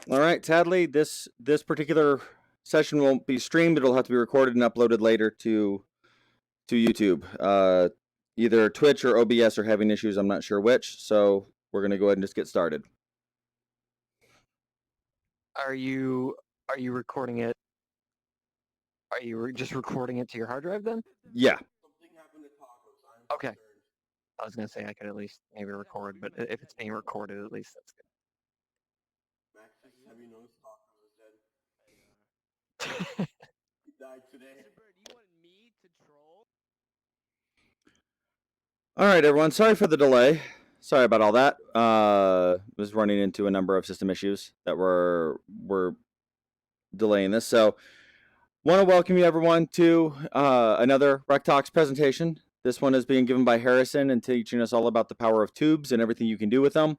All right, Tadley, this particular session won't be streamed. It'll have to be recorded and uploaded later to YouTube. Either Twitch or OBS are having issues. I'm not sure which. So we're gonna go ahead and just get started. Are you recording it? Are you just recording it to your hard drive then? Yeah. Okay. I was gonna say I could at least maybe record, but if it's being recorded, at least that's good. All right, everyone. Sorry for the delay. Sorry about all that. Was running into a number of system issues that were delaying this. So, want to welcome you everyone to another Rec Talks presentation. This one is being given by Harrison and teaching us all about the power of tubes and everything you can do with them,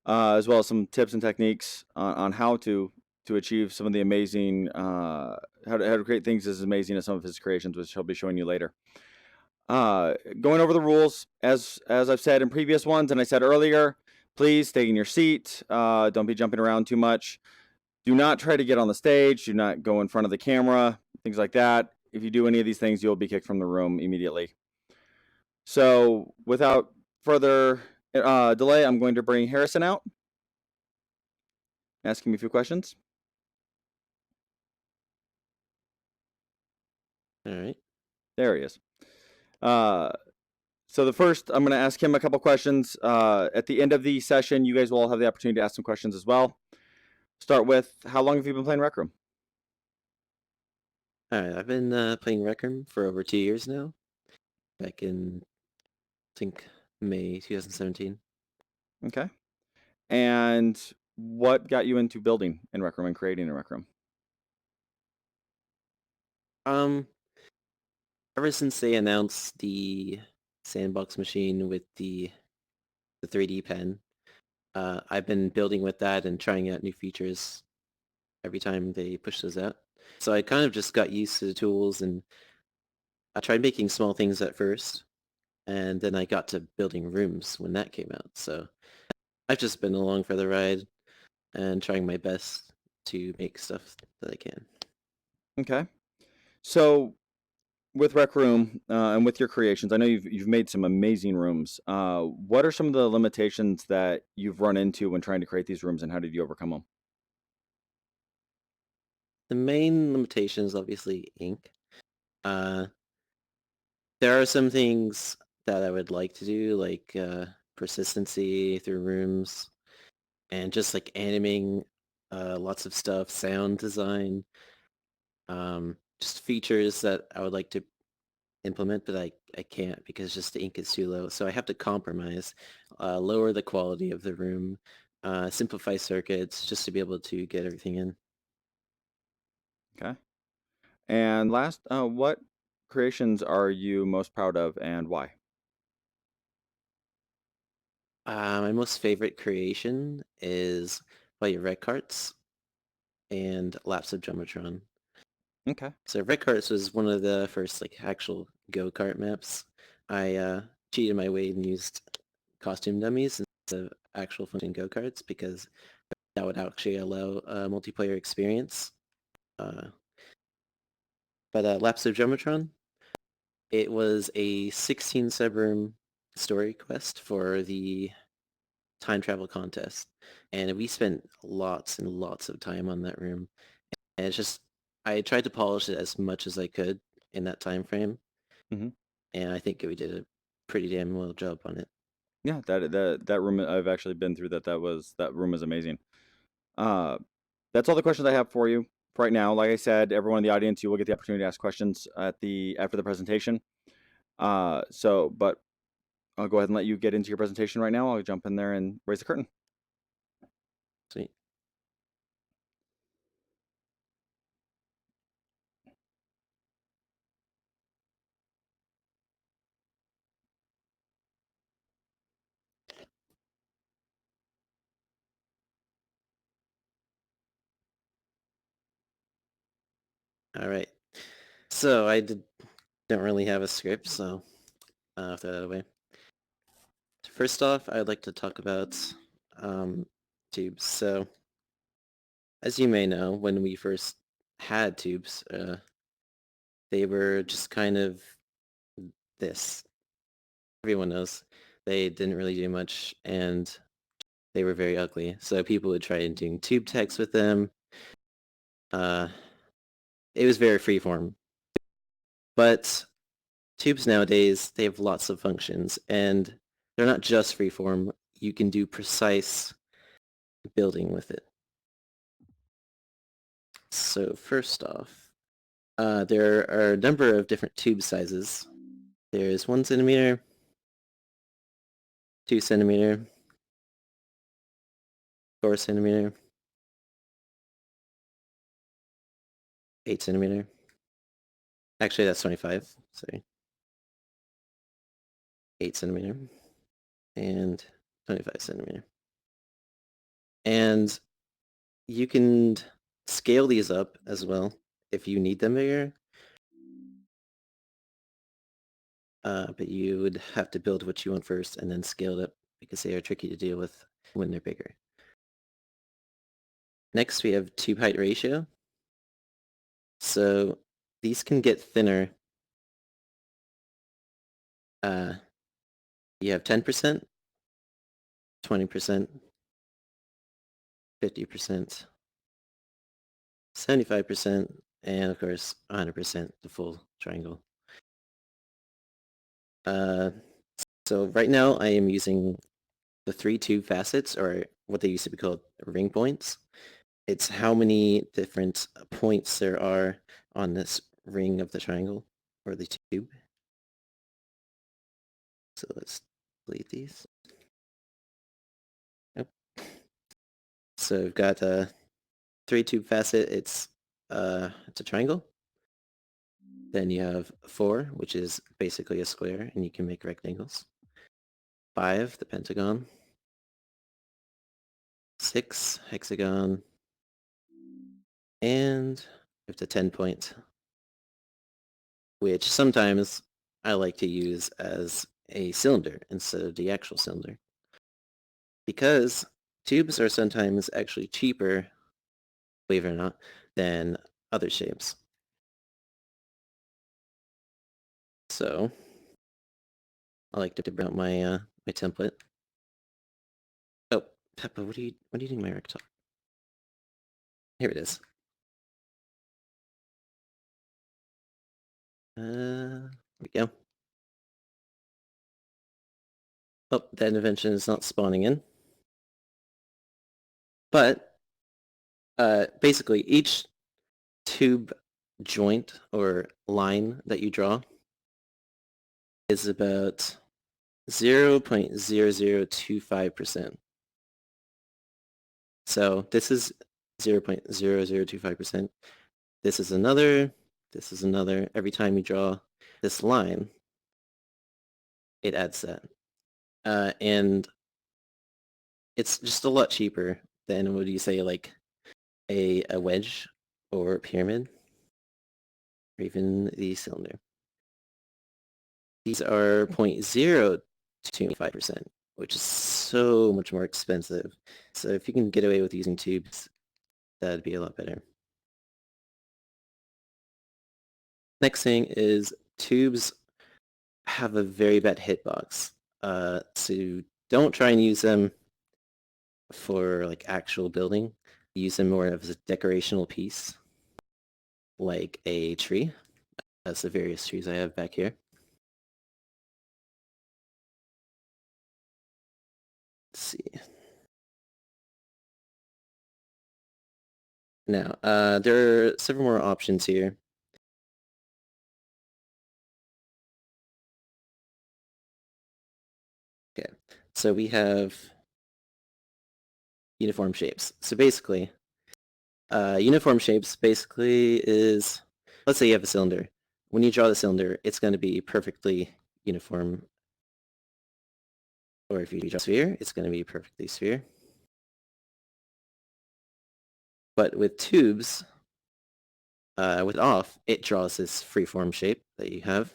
as well as some tips and techniques on how to achieve some of the amazing how to create things as amazing as some of his creations, which he'll be showing you later. Going over the rules as I've said in previous ones, and I said earlier, please stay in your seat. Don't be jumping around too much. Do not try to get on the stage. Do not go in front of the camera. Things like that. If you do any of these things, you'll be kicked from the room immediately. So, without further delay, I'm going to bring Harrison out, ask him a few questions. All right. There he is. So the first, I'm going to ask him a couple questions. At the end of the session, you guys will all have the opportunity to ask some questions as well. Start with, how long have you been playing Rec Room? All right. I've been playing Rec Room for over 2 years now. Back in, I think, May 2017. Okay. And what got you into building in Rec Room and creating a Rec Room? Ever since they announced the sandbox machine with the 3D pen, I've been building with that and trying out new features every time they push those out. So I kind of just got used to the tools, and I tried making small things at first, and then I got to building rooms when that came out. So I've just been along for the ride and trying my best to make stuff that I can. Okay. So with Rec Room and with your creations, I know you've made some amazing rooms. What are some of the limitations that you've run into when trying to create these rooms, and how did you overcome them? The main limitation is obviously ink. Uh, there are some things that I would like to do, like persistency through rooms, and just like animating lots of stuff, sound design, just features that I would like to implement, but I can't because just the ink is too low. So I have to compromise, lower the quality of the room, simplify circuits just to be able to get everything in. Okay. And last, what creations are you most proud of and why? My most favorite creation is probably Red Carts and Laps of Jumbotron. Okay. So Red Carts was one of the first like actual go-kart maps. I cheated my way and used costume dummies instead of actual functioning go-karts because that would actually allow a multiplayer experience. Uh, but Laps of Jumbotron, it was a 16 subroom story quest for the time travel contest, and we spent lots and lots of time on that room. And it's just I tried to polish it as much as I could in that time frame, Mm-hmm. and I think we did a pretty damn well job on it. Yeah, that room, I've actually been through that. That room is amazing. Uh, that's all the questions I have for you right now. Like I said, everyone in the audience, you will get the opportunity to ask questions after the presentation. But I'll go ahead and let you get into your presentation right now. I'll jump in there and raise the curtain. Sweet. All right. So don't really have a script, so I'll throw that away. First off, I'd like to talk about tubes. So as you may know, when we first had tubes, they were just kind of this. Everyone knows they didn't really do much, and they were very ugly. So people would try and do tube techs with them. It was very freeform. But tubes nowadays, they have lots of functions, and they're not just freeform. You can do precise building with it. So first off, there are a number of different tube sizes. There's 1 centimeter, 2 centimeter, 4 centimeter, 8 centimeter. Actually, that's 25. Sorry. 8 centimeter and 25 centimeter. And you can scale these up as well if you need them bigger. But you would have to build what you want first and then scale it up because they are tricky to deal with when they're bigger. Next, we have tube height ratio. So these can get thinner. You have 10%, 20%, 50%, 75%, and of course 100%, the full triangle. So right now I am using the 3 tube facets, or what they used to be called ring points. It's how many different points there are on this ring of the triangle, or the tube. So let's delete these. Yep. So we've got a 3 tube facet, it's a triangle. Then you have 4, which is basically a square, and you can make rectangles. 5, the pentagon. 6, hexagon. And we have the 10 point, which sometimes I like to use as a cylinder instead of the actual cylinder. Because tubes are sometimes actually cheaper, believe it or not, than other shapes. So I like to bring out my my template. Oh, Peppa, what are you doing my rectangle? Here it is. There we go. Oh, that invention is not spawning in. But basically each tube joint or line that you draw is about 0.0025%. So this is 0.0025%. This is another. This is another. Every time you draw this line, it adds that. And it's just a lot cheaper than, would you say, like a wedge or a pyramid, or even the cylinder. These are 0.025%, which is so much more expensive. So if you can get away with using tubes, that'd be a lot better. Next thing is tubes have a very bad hitbox. So don't try and use them for like actual building. Use them more as a decorational piece, like a tree. That's the various trees I have back here. Let's see. Now, there are several more options here. Okay, so we have uniform shapes. So basically, uniform shapes basically is, let's say you have a cylinder. When you draw the cylinder, it's going to be perfectly uniform. Or if you draw a sphere, it's going to be perfectly sphere. But with tubes, with off, it draws this freeform shape that you have.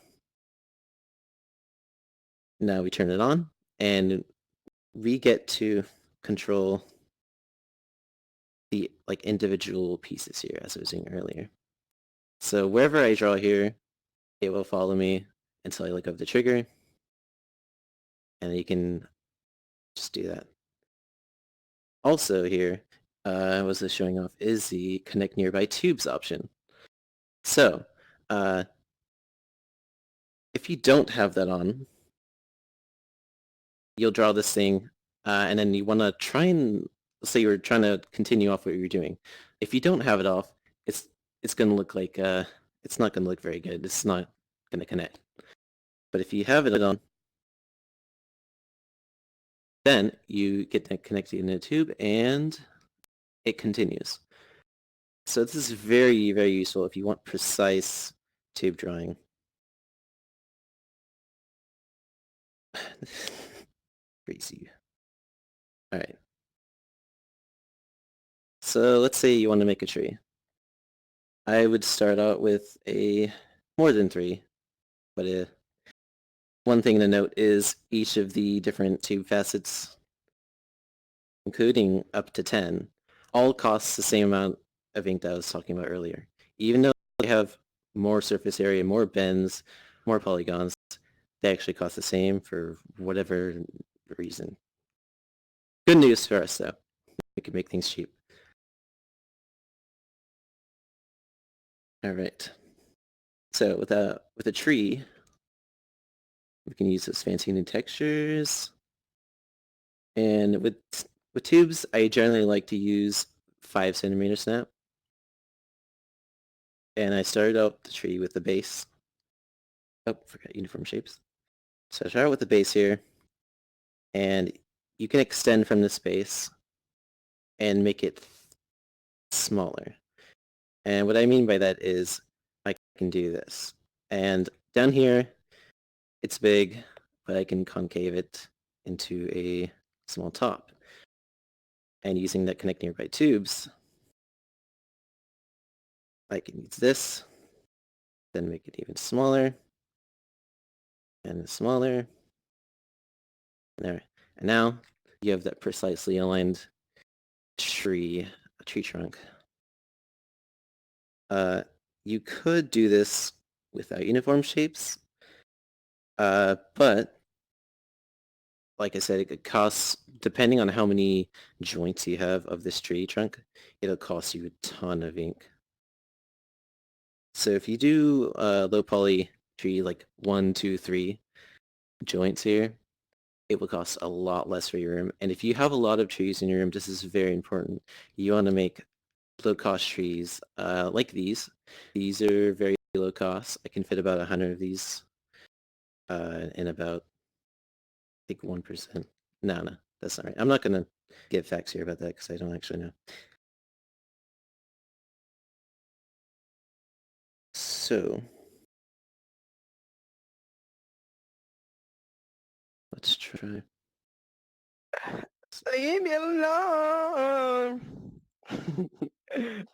Now we turn it on, and we get to control the like individual pieces here, as I was doing earlier. So wherever I draw here, it will follow me until I let go of the trigger, and you can just do that. Also here, was this showing off, is the connect nearby tubes option. So, if you don't have that on, you'll draw this thing, and then you want to try and, say you're trying to continue off what you're doing. If you don't have it off, it's going to look like, it's not going to look very good. It's not going to connect. But if you have it on, then you get that connected in a tube, and it continues. So this is very, very useful if you want precise tube drawing. Crazy. All right. So let's say you want to make a tree. I would start out with a more than 3, but one thing to note is each of the different tube facets, including up to 10, all costs the same amount of ink that I was talking about earlier. Even though they have more surface area, more bends, more polygons, they actually cost the same for whatever reason. Good news for us, though. We can make things cheap. All right. So with a tree, we can use those fancy new textures. And with tubes, I generally like to use 5 centimeter snap. And I started out the tree with the base. Oh, forgot uniform shapes. So I start out with the base here, and you can extend from this base and make it smaller. And what I mean by that is I can do this. And down here, it's big, but I can concave it into a small top. And using that connect nearby tubes, I can use this, then make it even smaller, and smaller. There. And now you have that precisely aligned tree trunk. You could do this without uniform shapes, but like I said, it costs, depending on how many joints you have of this tree trunk, it'll cost you a ton of ink. So if you do low poly tree, like 1, 2, 3 joints here, it will cost a lot less for your room. And if you have a lot of trees in your room, this is very important. You want to make low-cost trees like these. These are very low cost. I can fit about 100 of these in about, I think, 1%. No, that's not right. I'm not going to give facts here about that because I don't actually know. So let's try. Leave me alone.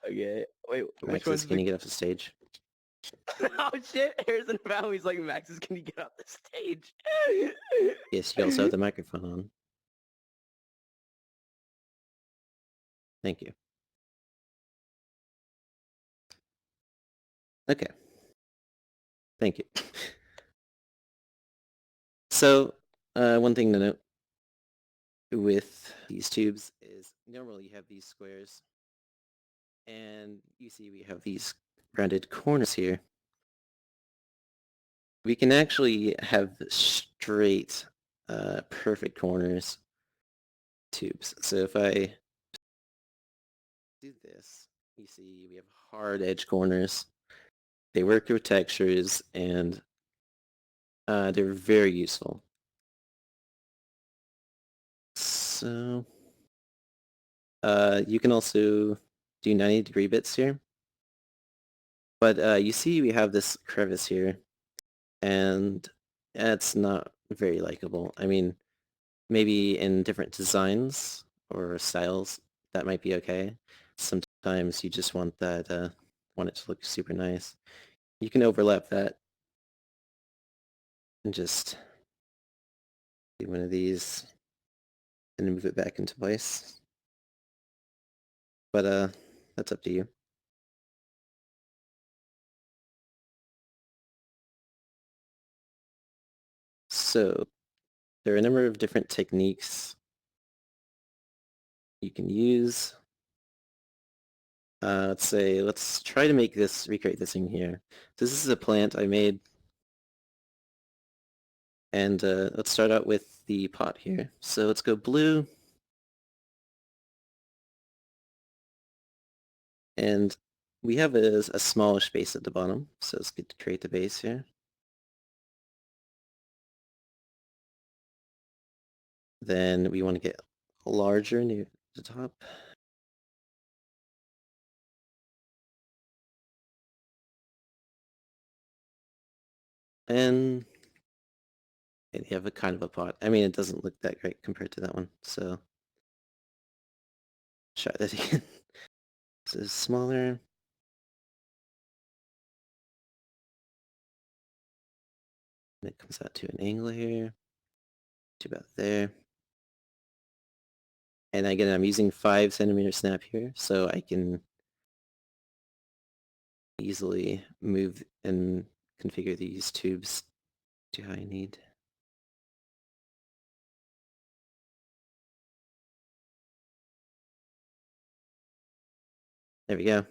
Okay. Wait, which Maxis, one's can you get off the stage? Oh shit! Harrison found he's like, Maxis, can you get off the stage? Yes, you also have the microphone on. Thank you. Okay. Thank you. So, one thing to note with these tubes is normally you have these squares, and you see we have these rounded corners here. We can actually have straight, perfect corners tubes. So if I do this, you see we have hard edge corners. They work with textures, and they're very useful. So you can also do 90-degree bits here. But you see we have this crevice here, and it's not very likable. I mean, maybe in different designs or styles, that might be okay. Sometimes you just want that, want it to look super nice. You can overlap that and just do one of these and move it back into place. but that's up to you. So there are a number of different techniques you can use. Let's try to recreate this thing here. So this is a plant I made. And let's start out with the pot here. So let's go blue. And we have a smallish base at the bottom. So it's good to create the base here. Then we want to get larger near the top. And they have a kind of a pot. I mean, it doesn't look that great compared to that one. So try that again. This is smaller. And it comes out to an angle here. To about there. And again, I'm using 5 centimeter snap here, so I can easily move and configure these tubes to how I need. There we go.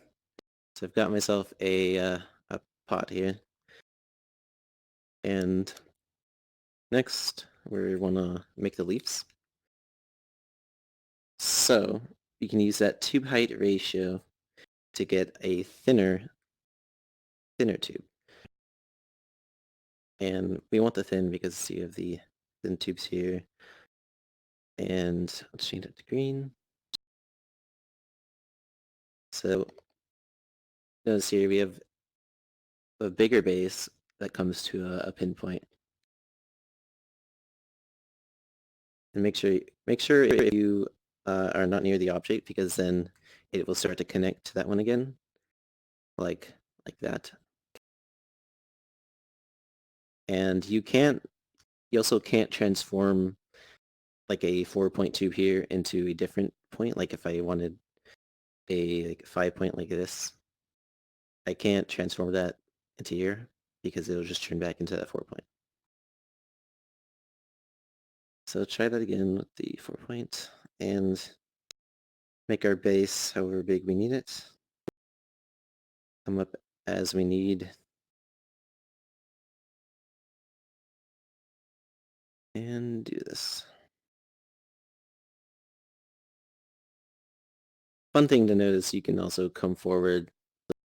So I've got myself a pot here. And next, we want to make the leaves. So you can use that tube height ratio to get a thinner tube. And we want the thin because you have the thin tubes here. And let's change it to green. So notice here we have a bigger base that comes to a pinpoint. And make sure you are not near the object, because then it will start to connect to that one again, like that. And you also can't transform like a 4-point tube here into a different point. Like if I wanted a 5-point like this, I can't transform that into here because it'll just turn back into that 4-point. So try that again with the 4-point and make our base however big we need it. Come up as we need. And do this. Fun thing to notice, you can also come forward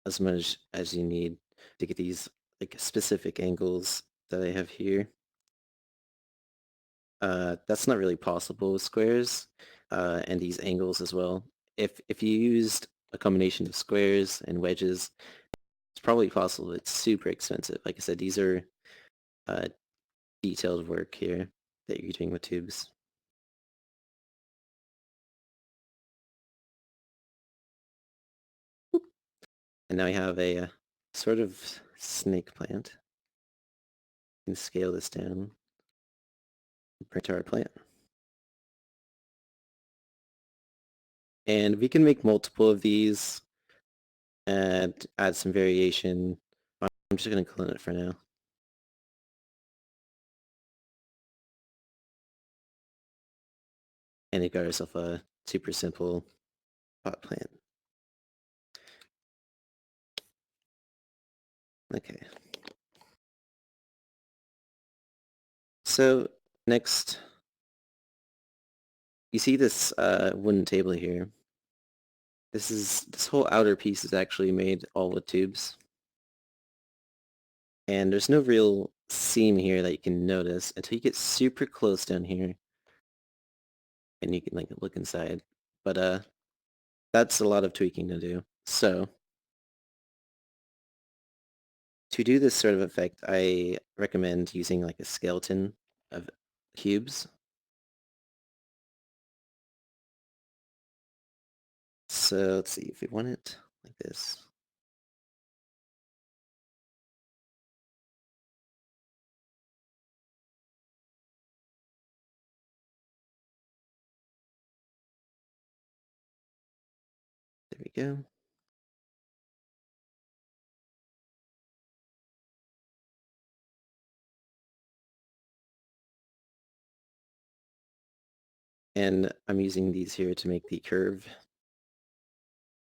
as much as you need to get these like specific angles that I have here. That's not really possible with squares and these angles as well. If you used a combination of squares and wedges, it's probably possible. It's super expensive. Like I said, these are detailed work here that you're doing with tubes. And now I have a sort of snake plant. You can scale this down. Print our plant. And we can make multiple of these and add some variation. I'm just going to clone it for now. And you got yourself a super simple pot plant. Okay. So next, you see this wooden table here. This whole outer piece is actually made all with tubes. And there's no real seam here that you can notice until you get super close down here. And you can like look inside. But that's a lot of tweaking to do. So to do this sort of effect, I recommend using like a skeleton of cubes. So let's see if we want it like this. There we go. And I'm using these here to make the curve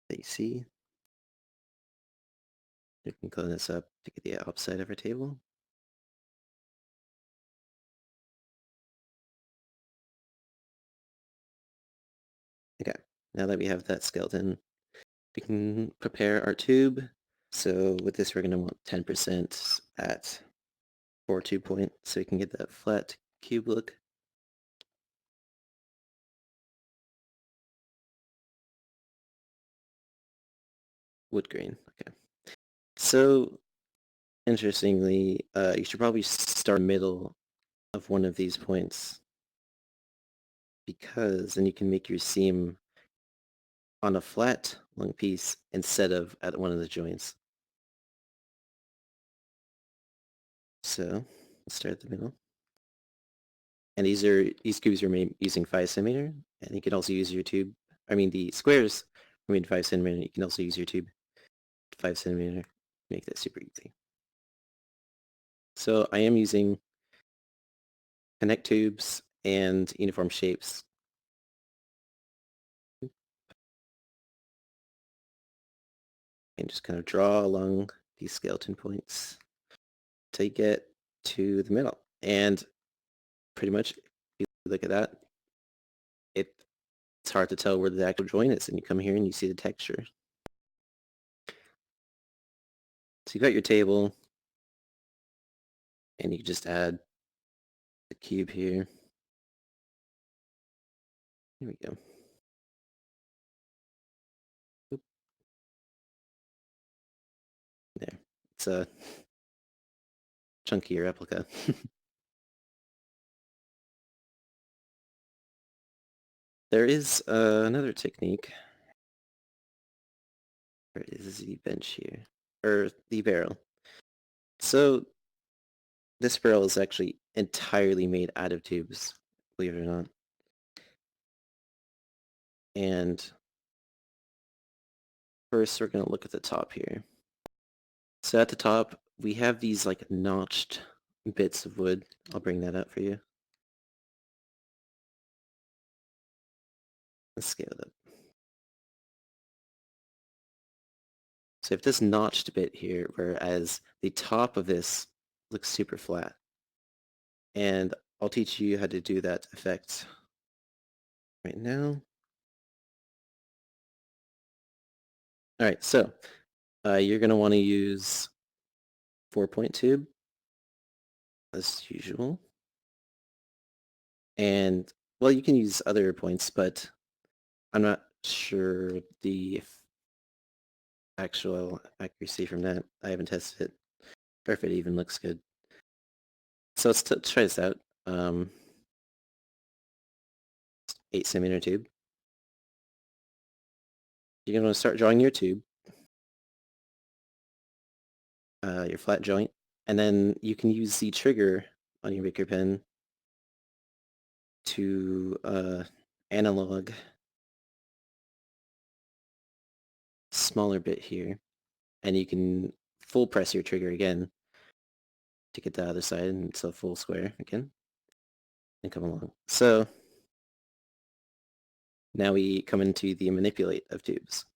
that you see. We can clone this up to get the outside of our table. Okay, now that we have that skeleton, we can prepare our tube. So with this, we're going to want 10% at 4 point, so we can get that flat cube look. Wood grain, okay. So interestingly, you should probably start middle of one of these points, because then you can make your seam on a flat long piece instead of at one of the joints. So let's start at the middle. And these cubes are made using 5cm, and you can also use your tube. I mean, the squares are made 5cm. You can also use your tube 5cm. Make that super easy. So I am using connect tubes and uniform shapes. And just kind of draw along these skeleton points to get to the middle. And pretty much, if you look at that, it's hard to tell where the actual joint is, and you come here and you see the texture. So you got your table, and you just add the cube here. Here we go. Oop. There. It's a chunkier replica. There is another technique. Where is the bench here? Or the barrel. So this barrel is actually entirely made out of tubes, believe it or not. And first we're going to look at the top here. So at the top, we have these like notched bits of wood. I'll bring that up for you. Let's scale it up. So if this notched bit here, whereas the top of this looks super flat. And I'll teach you how to do that effect right now. All right, so you're going to want to use 4-point tube as usual. And, well, you can use other points, but I'm not sure the actual accuracy from that. I haven't tested it, or if it even looks good. So let's try this out. 8cm tube. You're going to start drawing your tube, your flat joint, and then you can use the trigger on your Maker Pen to analog smaller bit here, and you can full press your trigger again to get the other side, and it's a full square again, and come along. So now we come into the manipulate of tubes.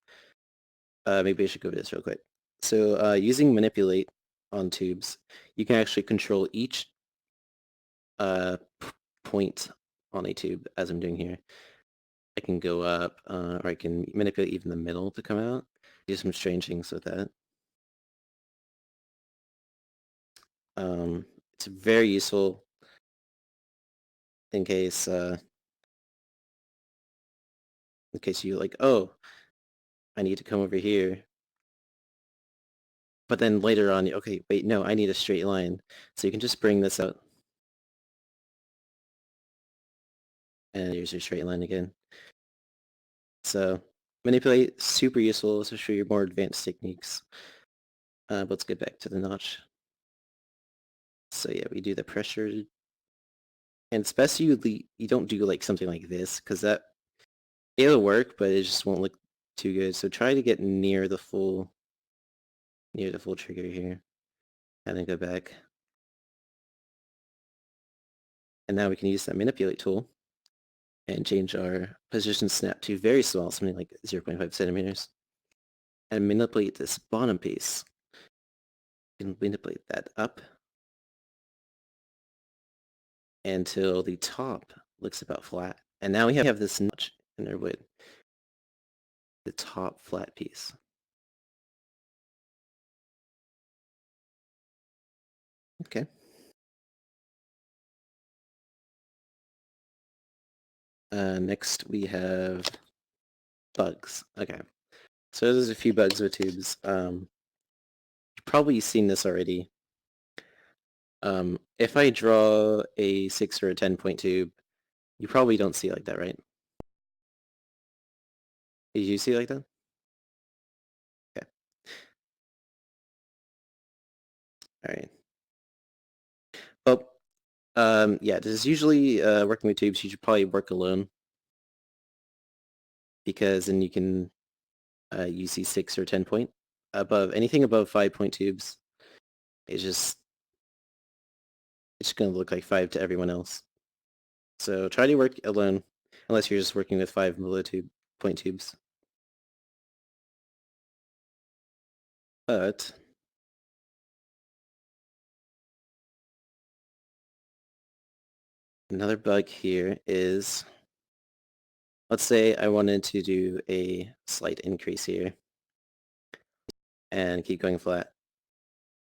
Maybe I should go over this real quick. So using manipulate on tubes, you can actually control each point on a tube, as I'm doing here. I can go up, or I can manipulate even the middle to come out. Do some strange things with that. It's very useful in case you like, oh, I need to come over here. But then later on, okay, wait, no, I need a straight line. So you can just bring this out. And here's your straight line again. So manipulate, super useful, especially your more advanced techniques. But let's get back to the notch. So yeah, we do the pressure. And it's best you don't do like something like this, because it'll work, but it just won't look too good. So try to get near the full trigger here, and then go back. And now we can use that manipulate tool and change our position snap to very small, something like 0.5 centimeters, and manipulate this bottom piece. And manipulate that up until the top looks about flat. And now we have this notch in our wood, the top flat piece. Okay. Next we have bugs. Okay. So there's a few bugs with tubes. You've probably seen this already. If I draw a 6 or a 10 point tube, you probably don't see it like that, right? Did you see it like that? Okay. Alright. Well, yeah, this is usually working with tubes, you should probably work alone. Because then you can use these 6 or 10 point. Anything above 5 point tubes is it's going to look like 5 to everyone else. So try to work alone, unless you're just working with 5 point tubes. But another bug here is, let's say I wanted to do a slight increase here and keep going flat.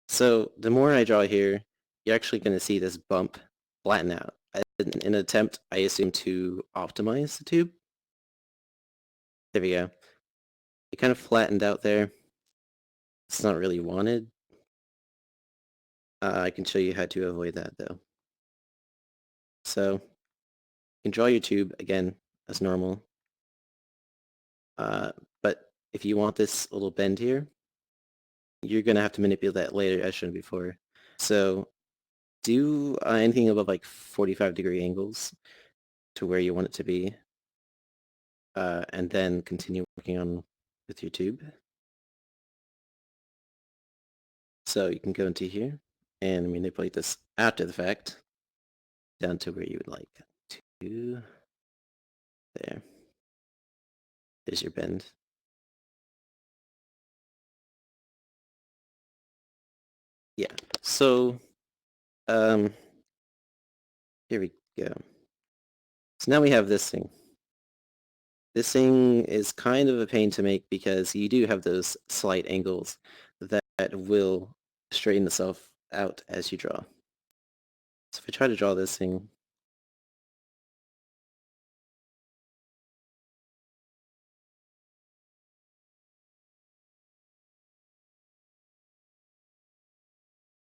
So the more I draw here, you're actually going to see this bump flatten out. In an attempt, I assume, to optimize the tube. There we go. It kind of flattened out there. It's not really wanted. I can show you how to avoid that though. So you can draw your tube again as normal. But if you want this little bend here, you're going to have to manipulate that later as shown before. So do anything above like 45-degree angles to where you want it to be. And then continue working on with your tube. So you can go into here and manipulate this after the fact down to where you would like to. There. There's your bend. Yeah. So here we go. So now we have this thing. This thing is kind of a pain to make because you do have those slight angles that will straighten itself out as you draw. So if I try to draw this thing,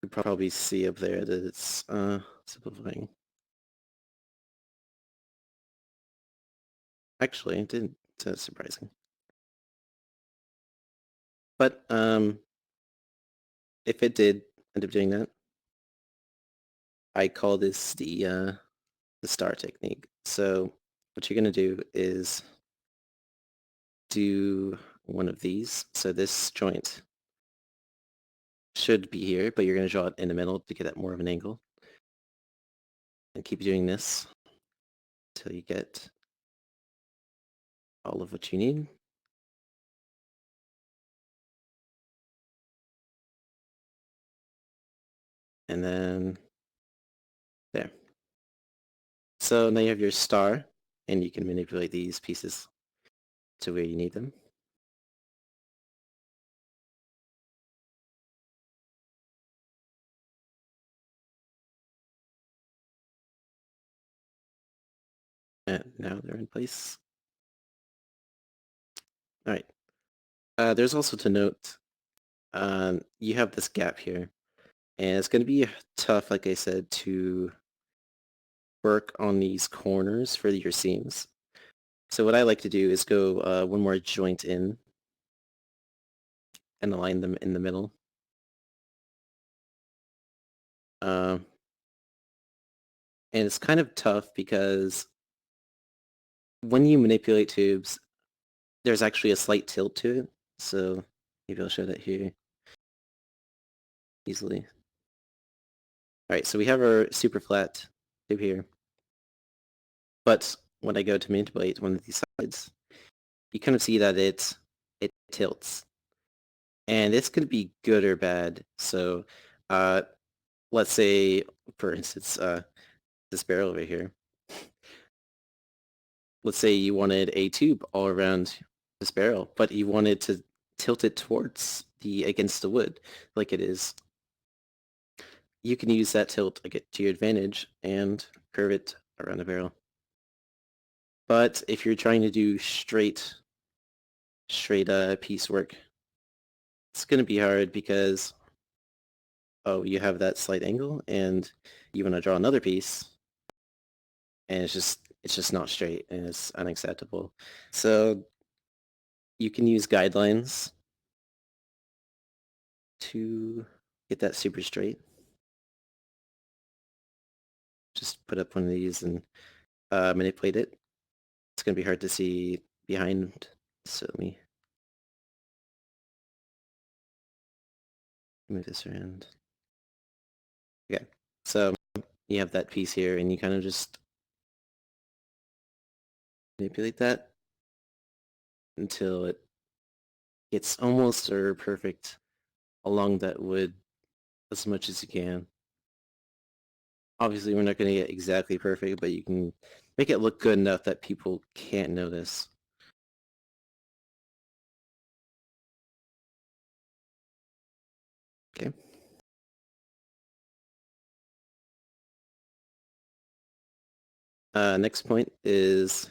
you can probably see up there that it's simplifying. Actually, it didn't. That's surprising. But if it did end up doing that, I call this the star technique. So what you're going to do is do one of these. So this joint should be here, but you're going to draw it in the middle to get at more of an angle. And keep doing this until you get all of what you need. And then there. So now you have your star, and you can manipulate these pieces to where you need them. And now they're in place. All right. There's also to note, you have this gap here, and it's going to be tough, like I said, to work on these corners for your seams. So what I like to do is go one more joint in and align them in the middle. And it's kind of tough because when you manipulate tubes, there's actually a slight tilt to it, so maybe I'll show that here easily. Alright, so we have our super flat tube here. But when I go to manipulate one of these sides, you kind of see that it tilts. And it's going to be good or bad. So let's say, for instance, this barrel over here. Let's say you wanted a tube all around this barrel, but you wanted to tilt it towards against the wood, like it is. You can use that tilt to your advantage and curve it around the barrel. But if you're trying to do straight piecework, it's going to be hard because you have that slight angle, and you want to draw another piece, and it's just not straight, and it's unacceptable. So you can use guidelines to get that super straight. Just put up one of these and manipulate it. It's going to be hard to see behind, so let me move this around. Okay, so you have that piece here, and you kind of just manipulate that until it gets almost or perfect along that wood as much as you can. Obviously, we're not going to get exactly perfect, but you can make it look good enough that people can't notice. Okay. Next point is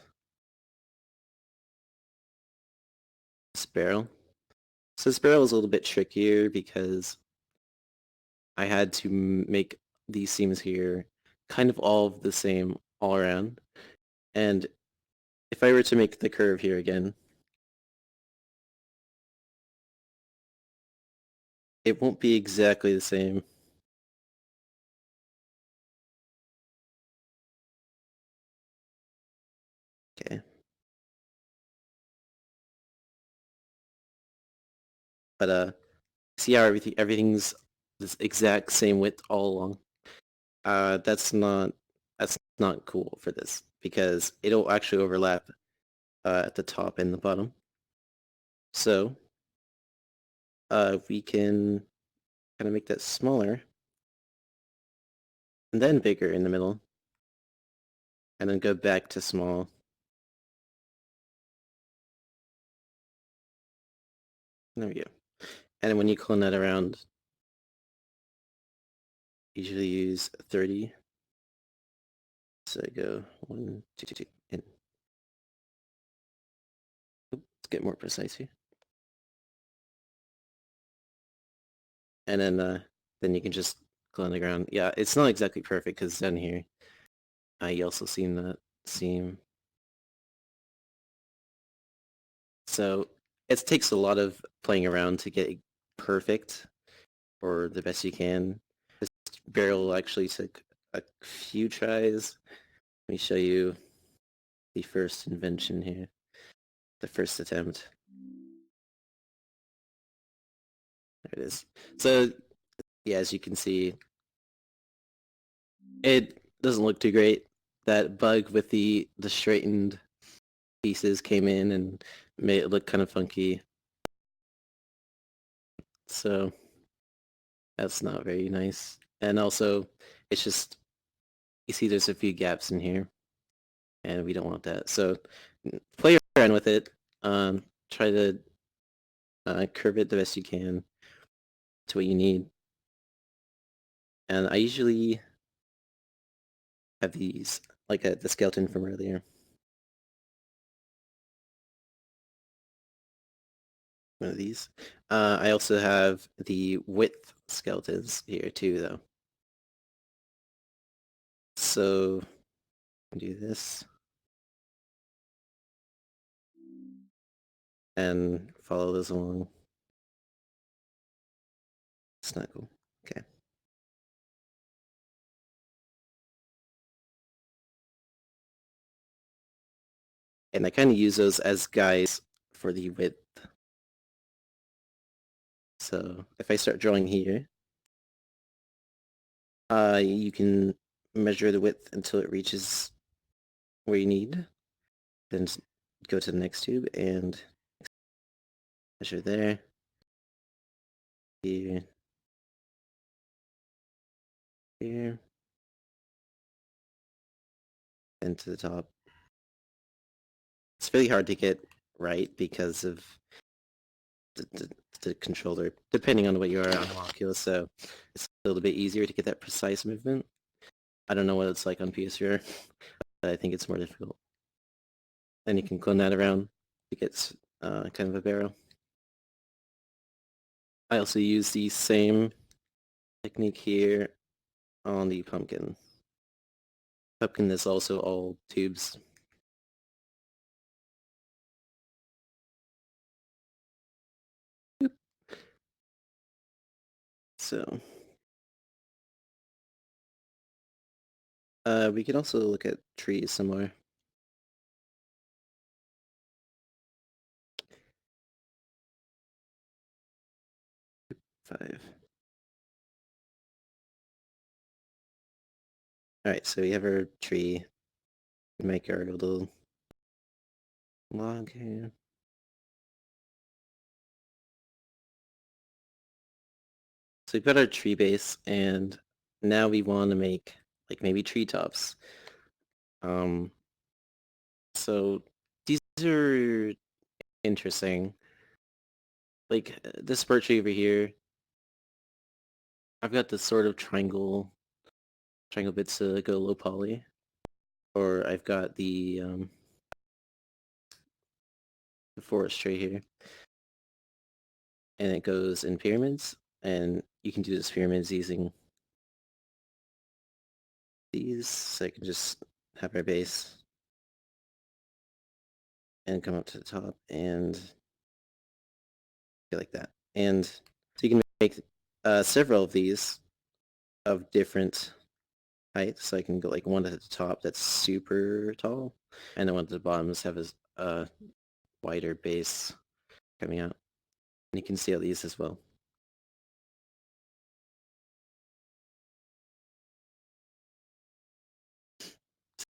this barrel. So this barrel is a little bit trickier because I had to make these seams here kind of all the same all around. And if I were to make the curve here again, it won't be exactly the same. Okay. But see how everything's this exact same width all along? That's not cool for this because it'll actually overlap at the top and the bottom. So we can kind of make that smaller and then bigger in the middle, and then go back to small. There we go. And then when you clone that around, usually use 30. So go 1, 2, 2, 2, and let's get more precise here. And then you can just clone the ground. Yeah, it's not exactly perfect because down here, you also seen that seam. So it takes a lot of playing around to get perfect or the best you can. This barrel actually took a few tries. Let me show you the first invention here, the first attempt. There it is. So yeah, as you can see, it doesn't look too great. That bug with the straightened pieces came in and made it look kind of funky. So that's not very nice. And also, it's just, you see there's a few gaps in here, and we don't want that. So play around with it. Try to curve it the best you can to what you need. And I usually have these, like the skeleton from earlier. One of these. I also have the width skeletons here too, though. So do this and follow this along. Snuggle. Okay. And I kind of use those as guides for the width. So if I start drawing here, you can measure the width until it reaches where you need. Then go to the next tube and measure there. Here. Here. And to the top. It's really hard to get right because of the controller, depending on what you are on Oculus, so it's a little bit easier to get that precise movement. I don't know what it's like on PSVR, but I think it's more difficult. And you can clone that around to get kind of a barrel. I also use the same technique here on the pumpkin. Pumpkin is also all tubes. So we can also look at trees somewhere. Five. Alright, so we have our tree. We make our little log here. So we've got our tree base, and now we want to make like maybe treetops. So these are interesting. Like this birch tree over here, I've got this sort of triangle bits to go low poly, or I've got the forest tree here, and it goes in pyramids, and you can do this pyramids using these, so I can just have our base and come up to the top and like that. And so you can make several of these of different heights. So I can go like one at the top that's super tall, and then one at the bottom have a wider base coming out. And you can see all these as well.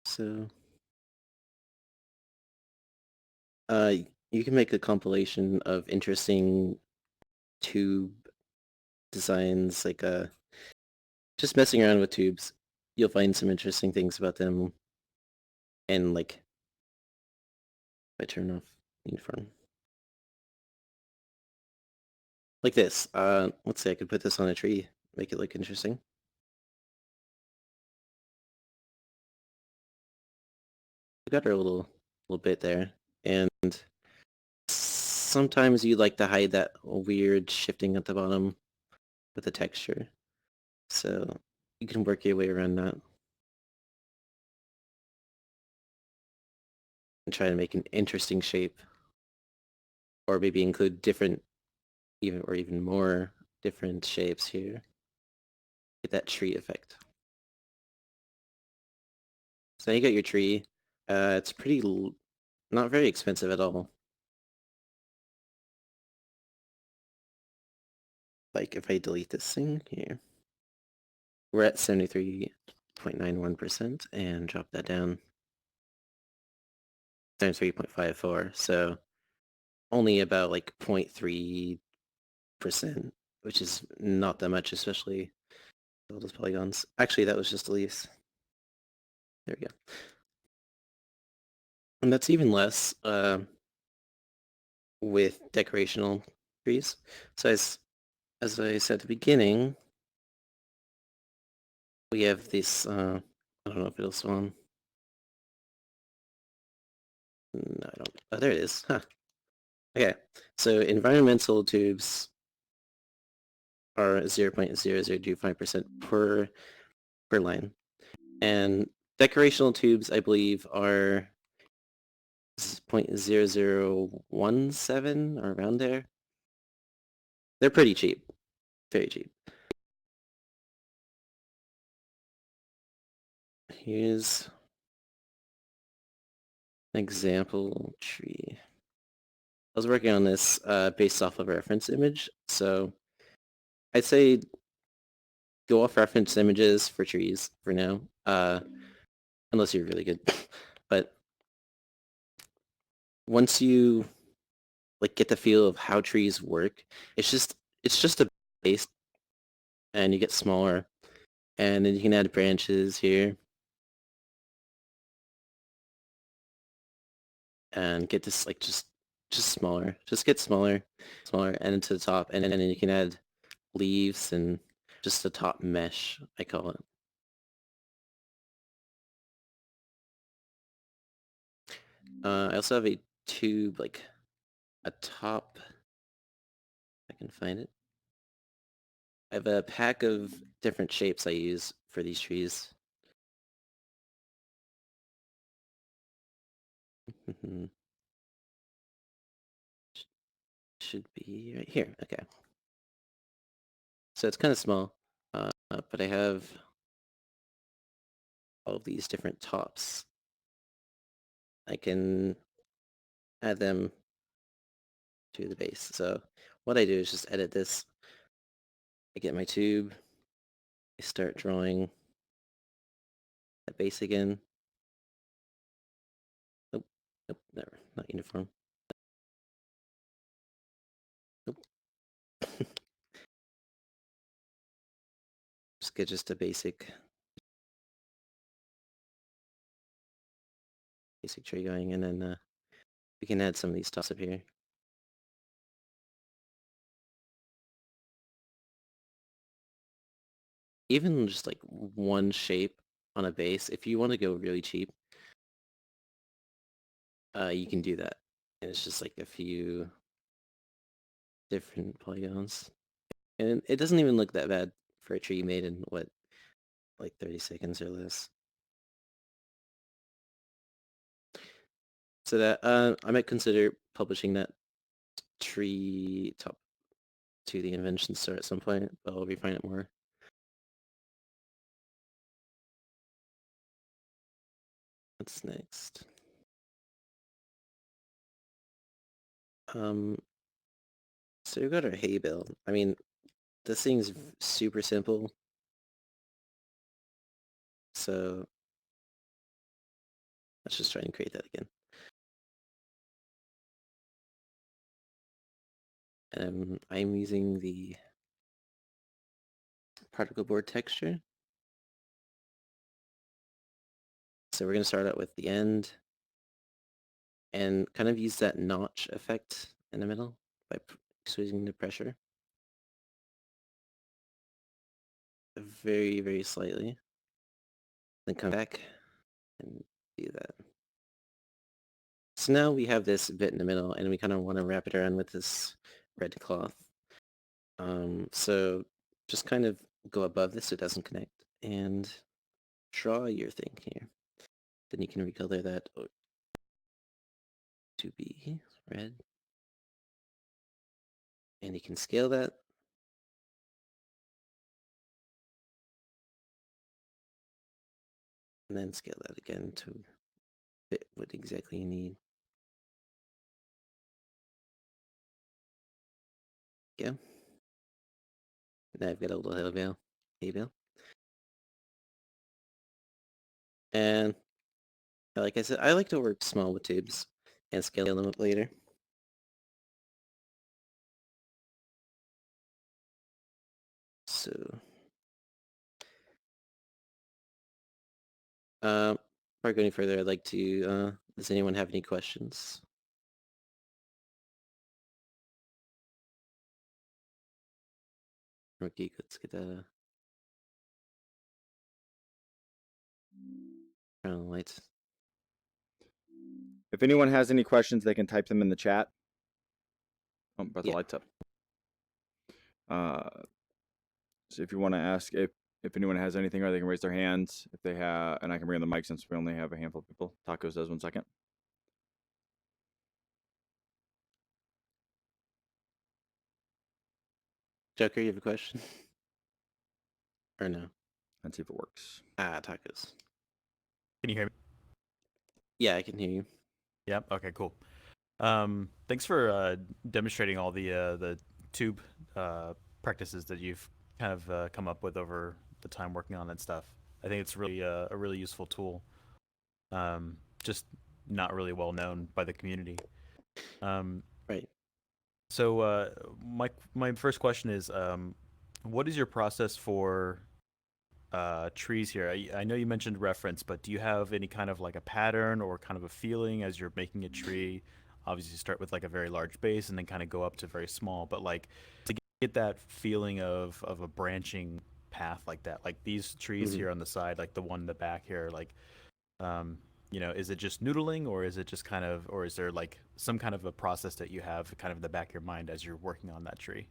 So you can make a compilation of interesting tube designs, like just messing around with tubes. You'll find some interesting things about them. And like, if I turn off uniform. Like this. Let's say I could put this on a tree, make it look interesting. We got our little bit there, and sometimes you like to hide that weird shifting at the bottom with the texture. So you can work your way around that. And try to make an interesting shape. Or maybe include different, even more different shapes here. Get that tree effect. So now you got your tree. It's not very expensive at all. Like if I delete this thing here, we're at 73.91% and drop that down. 73.54, so only about like 0.3%, which is not that much, especially all those polygons. Actually, that was just the least. There we go. And that's even less with decorational trees. So as I said at the beginning, we have this, I don't know if it'll spawn. No, I don't. Oh, there it is. Huh. Okay, so environmental tubes are 0.0025% per line. And decorational tubes, I believe, are 0.0017 or around there. They're pretty cheap. Very cheap. Here's an example tree. was working on this based off of a reference image, so I'd say go off reference images for trees for now, unless you're really good. But once you like get the feel of how trees work, it's just a base, and you get smaller, and then you can add branches here, and get this like just smaller. Just get smaller, and into the top, and then you can add leaves and just the top mesh, I call it. I also have a tube, like a top, if I can find it. I have a pack of different shapes I use for these trees. Should be right here, okay. So it's kind of small, but I have all of these different tops. I can add them to the base. So what I do is just edit this. I get my tube, I start drawing the base again. Nope, nope, never, not uniform. Nope. Just get just a basic tree going, and then we can add some of these tops up here. Even just like one shape on a base, if you want to go really cheap, you can do that. And it's just like a few different polygons. And it doesn't even look that bad for a tree made in, what, like 30 seconds or less. So that, I might consider publishing that tree top to the invention store at some point, but I'll refine it more. What's next? So we've got our hay bale. I mean, this thing's super simple. So let's just try and create that again. I'm using the particle board texture. So we're going to start out with the end and kind of use that notch effect in the middle by squeezing the pressure. Very, very slightly. Then come back and do that. So now we have this bit in the middle, and we kind of want to wrap it around with this red cloth. So just kind of go above this so it doesn't connect, and draw your thing here. Then you can recolor that to be red. And you can scale that. And then scale that again to fit what exactly you need. Yeah. Now I've got a little hay bale. And like I said, I like to work small with tubes and scale them up later. So, before I go any further, I'd like to, does anyone have any questions? Rookie, let's get that, turn on the lights. If anyone has any questions, they can type them in the chat. Oh, brought the Yeah. lights up. So if you want to ask if anyone has anything, or they can raise their hands if they have, and I can bring on the mic since we only have a handful of people. Tacos does 1 second. Joker, you have a question? Or no? Let's see if it works. Tacos. Can you hear me? Yeah, I can hear you. Yep. Okay, cool. Thanks for demonstrating all the tube practices that you've kind of come up with over the time working on that stuff. I think it's really a really useful tool. Just not really well known by the community. Right. So my first question is, what is your process for trees here? I know you mentioned reference, but do you have any kind of like a pattern or kind of a feeling as you're making a tree? Obviously, you start with like a very large base and then kind of go up to very small, but like to get that feeling of a branching path like that, like these trees Mhm. here on the side, like the one in the back here, like is it just noodling or is it just kind of, or is there like some kind of a process that you have kind of in the back of your mind as you're working on that tree?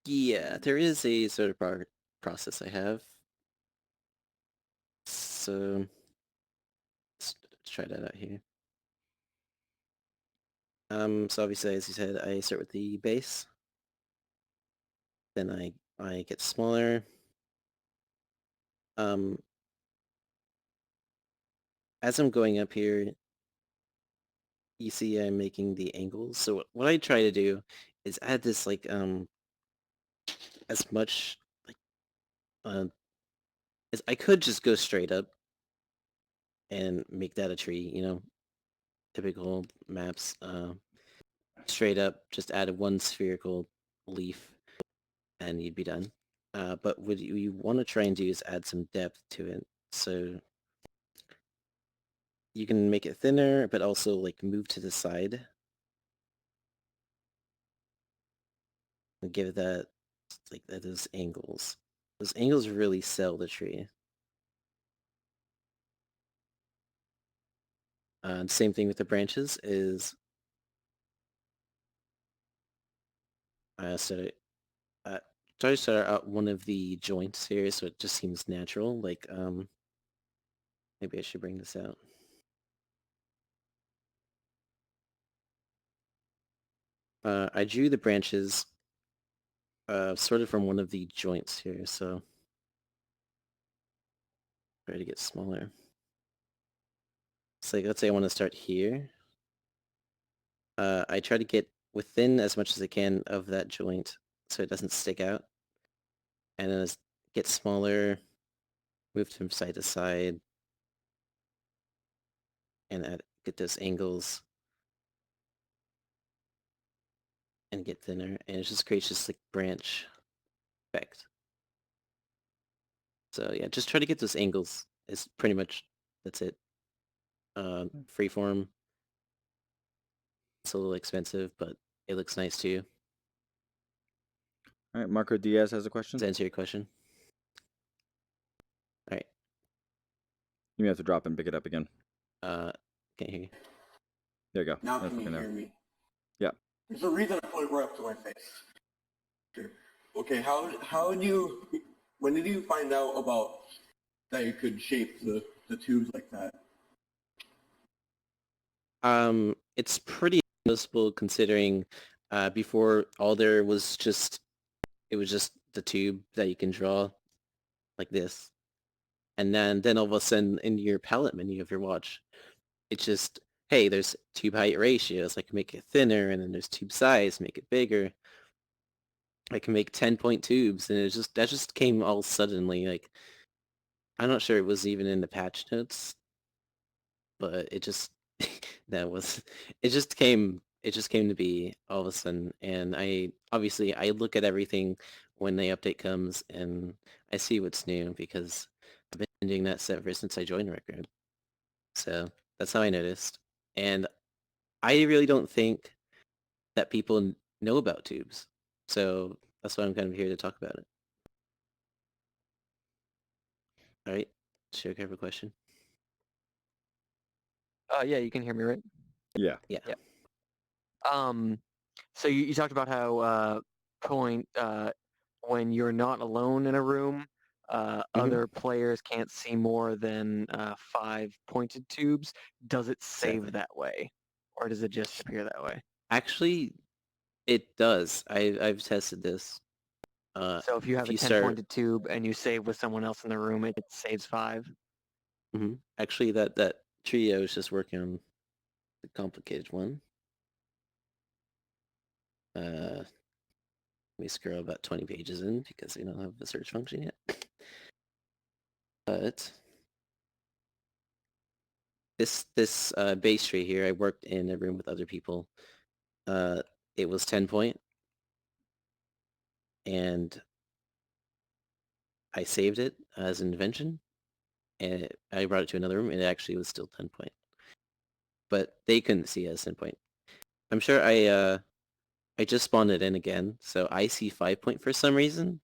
Yeah, there is a sort of process I have. So let's try that out here. So obviously, as you said, I start with the base. Then I get smaller. Um, as I'm going up here, you see I'm making the angles. So what I try to do is add this like as much like as I could just go straight up and make that a tree, typical maps. Straight up, just add one spherical leaf and you'd be done. But what you want to try and do is add some depth to it. So you can make it thinner, but also like move to the side and give it that like those angles. Those angles really sell the tree. Same thing with the branches is so try to start out one of the joints here so it just seems natural. Like maybe I should bring this out. I drew the branches sort of from one of the joints here, so try to get smaller. So like, let's say I want to start here. I try to get within as much as I can of that joint so it doesn't stick out. And then get smaller, move from side to side, and get those angles and get thinner. And it just creates this like branch effect. So yeah, just try to get those angles. It's pretty much, that's it. Freeform. It's a little expensive, but it looks nice too. All right, Marco Diaz has a question. Does that answer your question? All right. You may have to drop and pick it up again. Can't hear you. There you go. Now That's can you working hear there. me? Yeah. There's a reason I put it right up to my face. Sure. Okay, when did you find out about that you could shape the tubes like that? It's pretty noticeable considering before all there was just it was just the tube that you can draw like this. And then all of a sudden in your palette menu of your watch, it's just, hey, there's tube height ratios. I can make it thinner, and then there's tube size, make it bigger. I can make 10-point tubes, and that just came all suddenly. Like, I'm not sure it was even in the patch notes, but it just it just came to be all of a sudden. And I look at everything when the update comes, and I see what's new because I've been doing that ever since I joined Record. So that's how I noticed. And I really don't think that people know about tubes. So that's why I'm kind of here to talk about it. All right. Sure, have a question? Yeah, you can hear me, right? Yeah. Yeah. Yep. So you talked about how when you're not alone in a room, other players can't see more than 5 pointed tubes. Does it save Exactly. that way, or does it just appear that way? Actually, it does. I've tested this. So if you have a 10-pointed tube and you save with someone else in the room, it saves 5. Actually, that tree I was just working on the complicated one. Let me scroll about 20 pages in because we don't have the search function yet. But this base tree here, I worked in a room with other people. It was 10 point, and I saved it as an invention, and I brought it to another room, and it actually was still 10 point. But they couldn't see it as 10 point. I'm sure I just spawned it in again, so I see 5 point for some reason.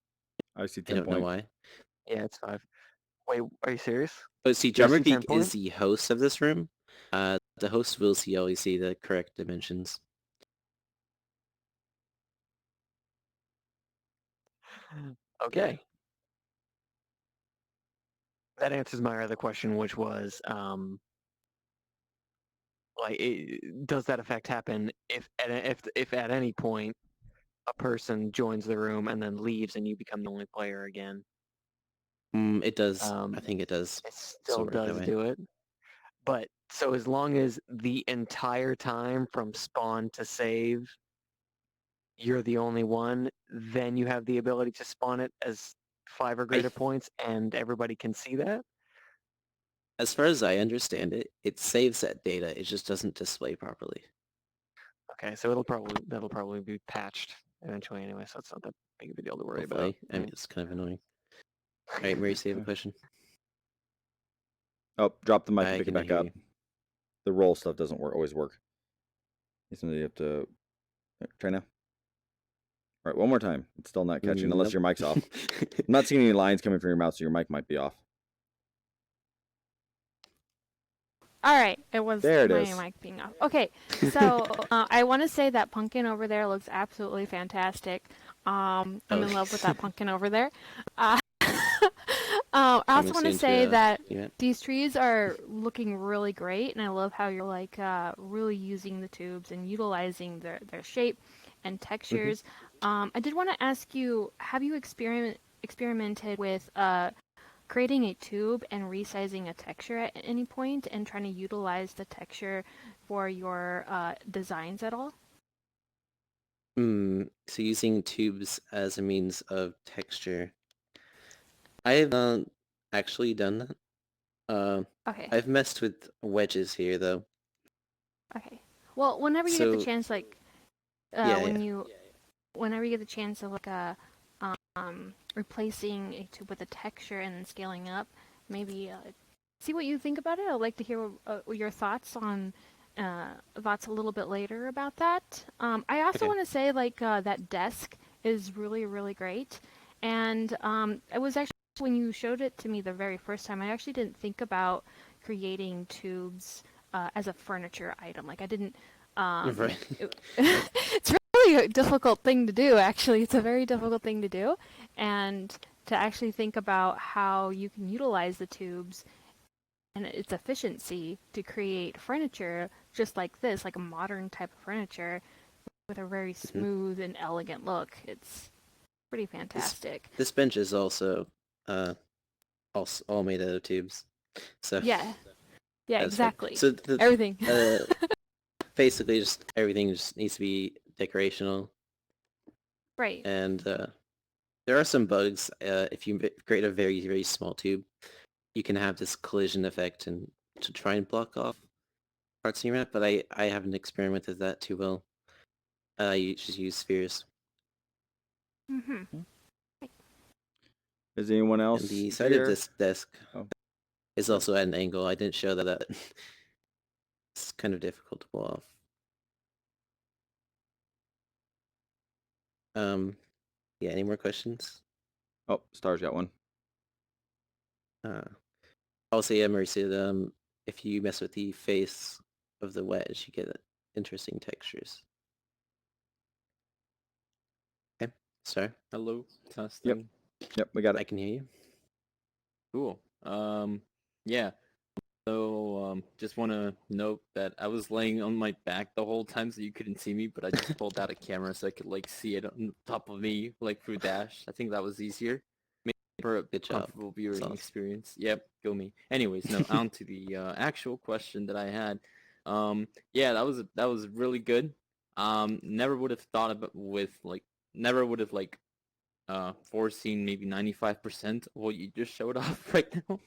I see I 10 don't know point. why. Yeah, it's 5. Wait, are you serious? But see, Just Drummer 10 Geek point? is the host of this room. The host will always see the correct dimensions. Okay. That answers my other question, which was, does that effect happen if at any point a person joins the room and then leaves and you become the only player again? It does. Um, I think it does. It still Sort of that does way. do it. But so as long as the entire time from spawn to save, you're the only one, then you have the ability to spawn it as 5 or greater points, and everybody can see that? As far as I understand it, it saves that data. It just doesn't display properly. Okay, so that'll probably be patched eventually anyway, so it's not that big of a deal to worry about. Hopefully. I mean, it's kind of annoying. All right, Maurice, you have a Okay. question? Oh, drop the mic and I pick it can back hear up. you. The roll stuff doesn't always work. You have to try now. All right, one more time. It's still not catching unless Nope. your mic's off. I'm not seeing any lines coming from your mouth, so your mic might be off. All right, it was There it my is. mic being off. Okay, so I want to say that pumpkin over there looks absolutely fantastic. I'm in love with that pumpkin over there. I also Coming want to soon say a that event. these trees are looking really great, and I love how you're like really using the tubes and utilizing their shape and textures. I did want to ask you, have you experimented with creating a tube and resizing a texture at any point and trying to utilize the texture for your designs at all? So using tubes as a means of texture. I've actually done that. Okay. I've messed with wedges here, though. Okay. Well, whenever you get the So- chance, like, Yeah, whenever you get the chance of like replacing a tube with a texture and then scaling up, maybe see what you think about it. I'd like to hear your thoughts on thoughts a little bit later about that. I also Okay. want to say like that desk is really, really great, and it was actually when you showed it to me the very first time, I actually didn't think about creating tubes as a furniture item. Like I didn't. Right. It's really a difficult thing to do, actually. It's a very difficult thing to do. And to actually think about how you can utilize the tubes and its efficiency to create furniture just like this, like a modern type of furniture with a very smooth and elegant look. It's pretty fantastic. This bench is also all made out of tubes. So Yeah. Yeah, that's fine. exactly. So the, Everything. basically just everything just needs to be decorational, Right. and there are some bugs. If you create a very, very small tube, you can have this collision effect and to try and block off parts of your map, but I haven't experimented with that too well. You just use spheres. Mm-hmm. Is anyone else And the side here? of this desk is also at an angle. I didn't show that. It's kind of difficult to pull off. Yeah, any more questions? Oh, Star's got one. Also, yeah, Marissa, if you mess with the face of the wedge, you get interesting textures. Okay, Star, Hello, testing. Yep, we got I it. can hear you. Cool. Yeah. So, just want to note that I was laying on my back the whole time so you couldn't see me, but I just pulled out a camera so I could, like, see it on top of me, like, through Dash. I think that was easier. Maybe for a Good job. comfortable viewing Awesome. experience. Yep, go me. Anyways, no, on to the actual question that I had. Yeah, that was really good. Never would have thought about never would have foreseen maybe 95% of what you just showed off right now.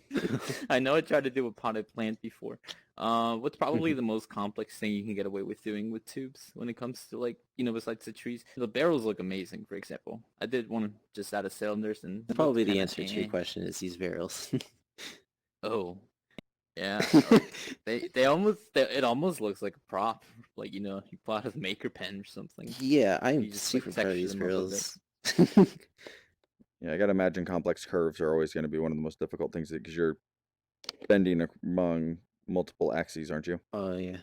I know I tried to do a potted plant before. What's probably the most complex thing you can get away with doing with tubes when it comes to besides the trees? The barrels look amazing, for example. I did one just out of cylinders and That's probably looked the kinda answer to your eh. question is these barrels. Oh, yeah. It almost looks like a prop, you pull out a maker pen or something. Yeah, I'm You just super proud of texture these them up a bit. barrels. Yeah, I gotta imagine complex curves are always going to be one of the most difficult things because you're bending among multiple axes, aren't you? Oh yeah.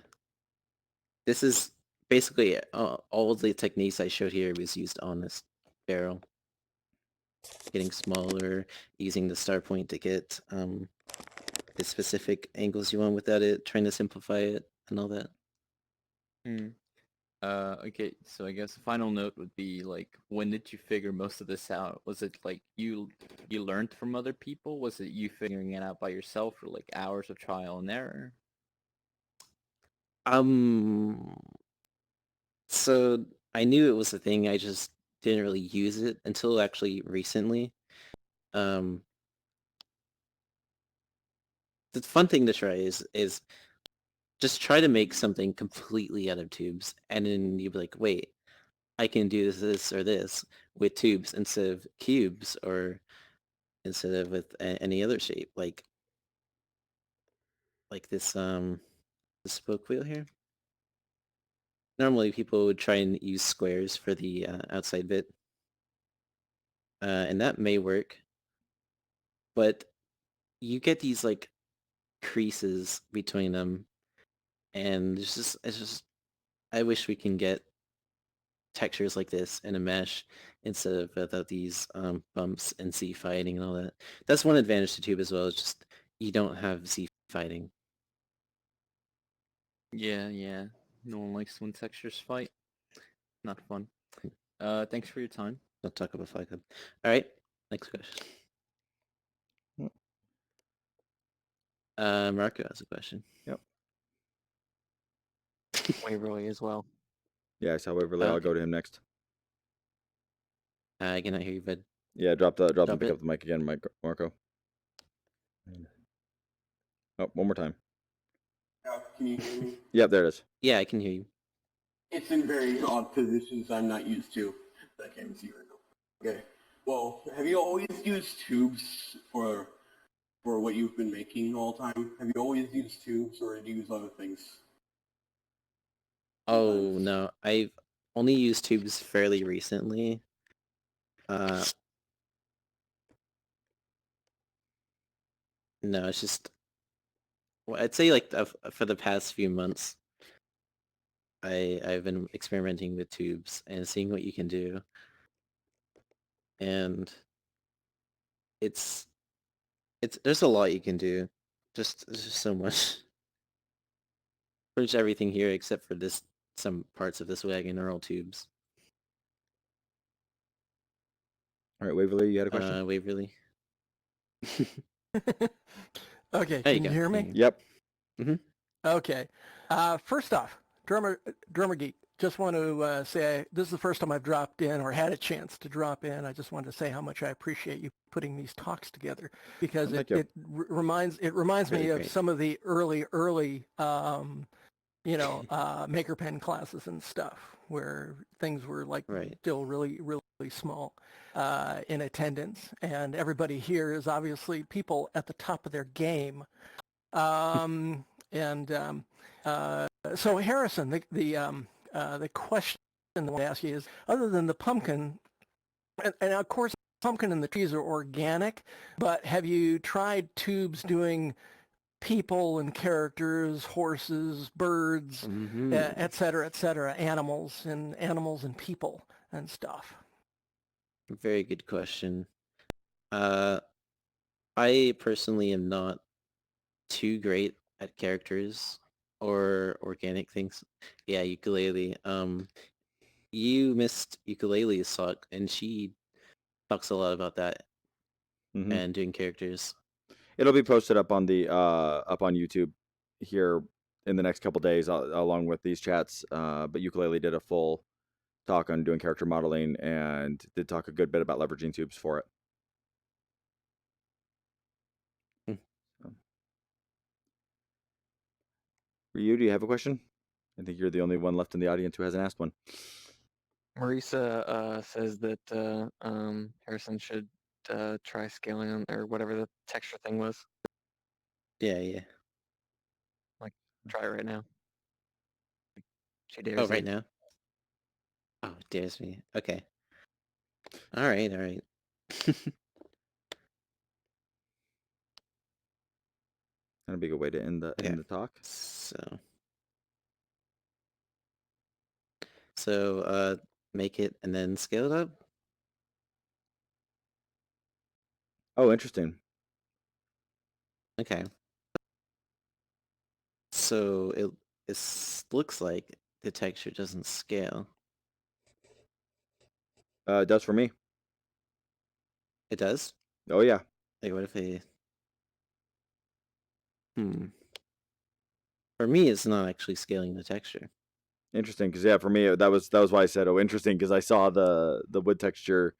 This is basically all of the techniques I showed here was used on this barrel. Getting smaller, using the star point to get the specific angles you want without it, trying to simplify it and all that. Hmm. Okay, so I guess the final note would be when did you figure most of this out? Was it you learned from other people? Was it you figuring it out by yourself, or hours of trial and error? So I knew it was a thing, I just didn't really use it until actually recently. The fun thing to try is just try to make something completely out of tubes, and then you'll be like, wait, I can do this or this with tubes instead of cubes, or instead of with any other shape, like this the spoke wheel here. Normally people would try and use squares for the outside bit, and that may work, but you get these creases between them, and it's just I wish we can get textures like this in a mesh instead of without these bumps and Z fighting and all that. That's one advantage to Tube as well, is just you don't have Z fighting. Yeah. No one likes when textures fight. Not fun. Thanks for your time. Don't talk about Fight Club. Alright, next question. Marco has a question. Yep. Waverly as well. Yeah, I saw Waverly. I'll Okay. go to him next. I cannot hear you, bud. Yeah, drop and Drop pick it. up the mic again, Marco. Oh, one more time. Can you hear me? Yep, there it is. Yeah, I can hear you. It's in very odd positions I'm not used to. I can't even see right now. Okay. Well, have you always used tubes for what you've been making all the time? Have you always used tubes, or do you use other things? Oh Sometimes. no, I've only used tubes fairly recently. No, it's just, well, I'd say for the past few months, I've been experimenting with tubes and seeing what you can do, and it's there's a lot you can do. There's just so much. Pretty much everything here except for some parts of this wagon are all tubes. All right, Waverly, you had a question? Waverly. Okay, There you can you go. hear There me? you go. Yep. Okay. First off, Drummer Geek, just want to say this is the first time I've dropped in or had a chance to drop in. I just wanted to say how much I appreciate you putting these talks together, because Thank it you. reminds Really me of great. some of the early Maker Pen classes and stuff where things were Right. still really small in attendance, and everybody here is obviously people at the top of their game. So Harrison, the question I want to ask you is, other than the pumpkin, and of course pumpkin and the trees are organic, but have you tried tubes doing people and characters, horses, birds, et cetera, animals and people and stuff? Very good question. I personally am not too great at characters or organic things. Yeah, ukulele. You missed ukulele's talk, and she talks a lot about that Hmm. and doing characters. It'll be posted up on the up on YouTube here in the next couple days along with these chats. But Ukulele did a full talk on doing character modeling and did talk a good bit about leveraging tubes for it. So. Ryu, do you have a question? I think you're the only one left in the audience who hasn't asked one. Marisa says that Harrison should try scaling on, or whatever the texture thing was. Yeah. Try it right now. She dares Oh, you. right now? Oh, dares me. Okay. All right. That'd be a good way to end the Okay. talk. So make it and then scale it up. Oh, interesting. Okay. So it looks like the texture doesn't scale. It does for me. It does? Oh yeah. Like what if For me, it's not actually scaling the texture. Interesting, because yeah, for me that was why I said oh interesting, because I saw the wood texture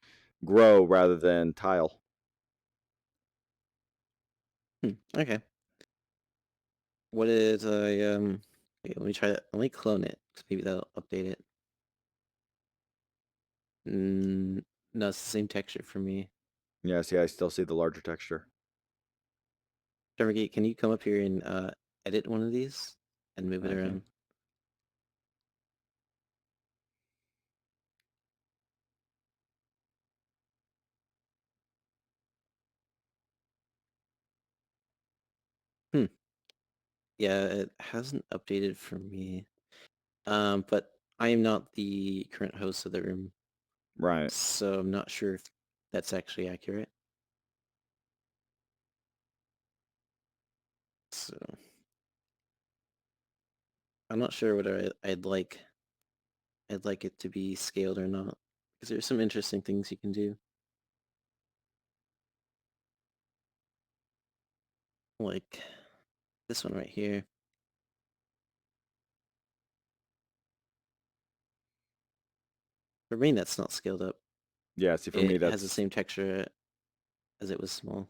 grow rather than tile. Okay. What is okay, let me try that. Let me clone it, 'cause maybe that'll update it. No, it's the same texture for me. Yeah, see, I still see the larger texture. Dermagate, can you come up here and edit one of these and move it Okay. around? Yeah, it hasn't updated for me. But I am not the current host of the room, Right. so I'm not sure if that's actually accurate. So I'm not sure whether I'd like it to be scaled or not, because there's some interesting things you can do. Like this one right here. For me, that's not scaled up. Yeah, see, for It me that's has the same texture as it was small.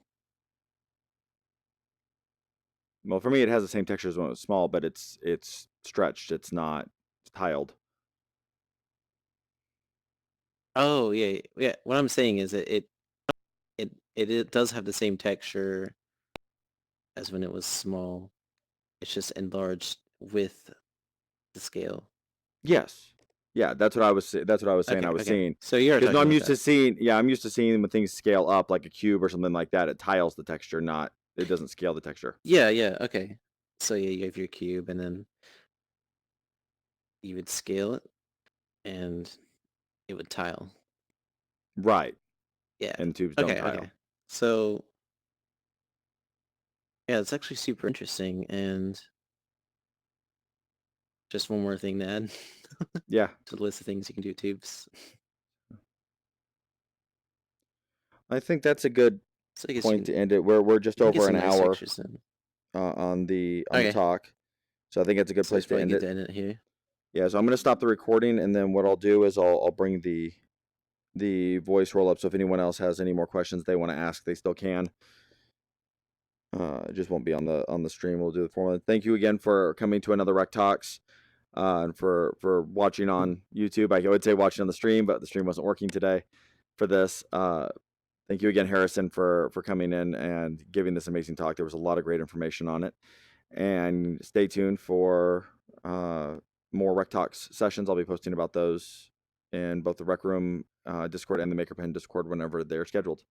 well, for me it has the same texture as when it was small, but it's stretched. It's not tiled. Oh yeah. What I'm saying is it does have the same texture as when it was small. It's just enlarged with the scale. Yes. Yeah, that's what I was saying. Okay, I was okay. seeing. So you're Because talking no, I'm about used to that. seeing. Yeah, I'm used to seeing when things scale up, like a cube or something like that. It tiles the texture, not it doesn't scale the texture. Yeah, okay. So yeah, you have your cube, and then you would scale it, and it would tile. Right. Yeah. And tubes don't Okay, tile. okay. So yeah, it's actually super interesting, and just one more thing to add Yeah. to the list of things you can do with tubes. I think that's a good So I guess point to end it. We're just you can get over some an nice hour textures in. on the Okay. talk, so I think it's a good So place it's to probably end good it. to end it here. Yeah, so I'm gonna stop the recording, and then what I'll do is I'll bring the voice roll up. So if anyone else has any more questions they want to ask, they still can. It just won't be on the stream. We'll do the formal. Thank you again for coming to another Rec Talks, and for watching on YouTube. I would say watching on the stream, but the stream wasn't working today for this. Thank you again, Harrison, for coming in and giving this amazing talk. There was a lot of great information on it. And stay tuned for more Rec Talks sessions. I'll be posting about those in both the Rec Room Discord and the Maker Pen Discord whenever they're scheduled.